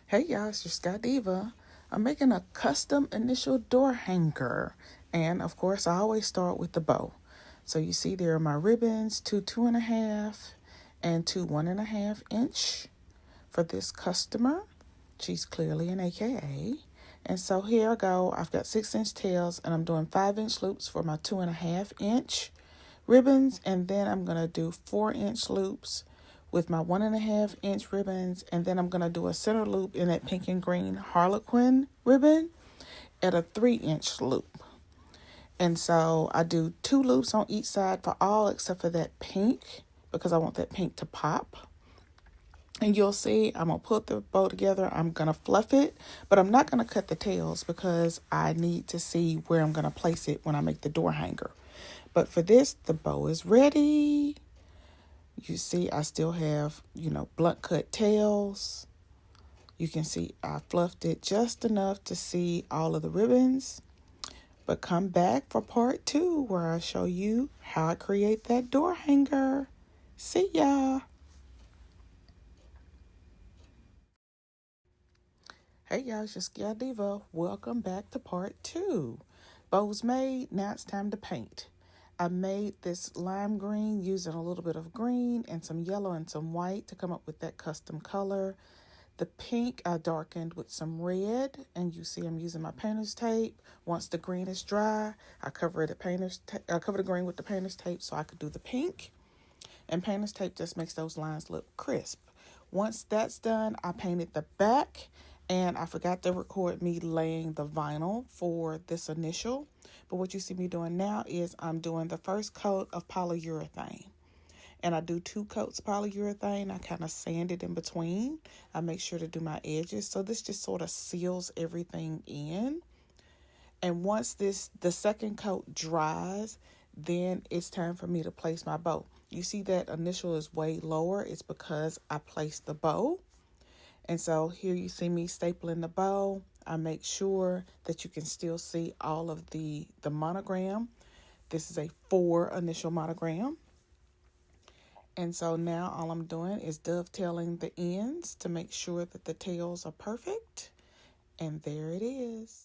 Hey y'all, it's your Sky Diva. I'm making a custom initial door hanger. And of course, I always start with the bow. So you see there are my ribbons, two 2.5 and two 1.5 inch for this customer. She's clearly an AKA. And so here I go. I've got 6-inch tails and I'm doing 5-inch loops for my 2.5 inch ribbons. And then I'm going to do 4-inch loops with my 1.5 inch ribbons, and then I'm going to do a center loop in that pink and green Harlequin ribbon at a 3-inch loop. And so I do 2 loops on each side for all except for that pink because I want that pink to pop. And you'll see I'm going to put the bow together. I'm going to fluff it, but I'm not going to cut the tails because I need to see where I'm going to place it when I make the door hanger. But for this, the bow is ready. You see, I still have, blunt cut tails. You can see I fluffed it just enough to see all of the ribbons. But come back for part 2 where I show you how I create that door hanger. See ya. Hey y'all, it's just Sky Diva. Welcome back to part 2. Bow's made, now it's time to paint. I made this lime green using a little bit of green and some yellow and some white to come up with that custom color. The pink I darkened with some red, and you see I'm using my painter's tape. Once the green is dry, I cover the green with the painter's tape so I could do the pink. And painter's tape just makes those lines look crisp. Once that's done, I painted the back, and I forgot to record me laying the vinyl for this initial. But what you see me doing now is I'm doing the first coat of polyurethane. And I do 2 coats of polyurethane. I kind of sand it in between. I make sure to do my edges. So this just sort of seals everything in. And once the second coat dries, then it's time for me to place my bow. You see that initial is way lower. It's because I placed the bow. And so here you see me stapling the bow. I make sure that you can still see all of the monogram. This is a 4 initial monogram. And so now all I'm doing is dovetailing the ends to make sure that the tails are perfect. And there it is.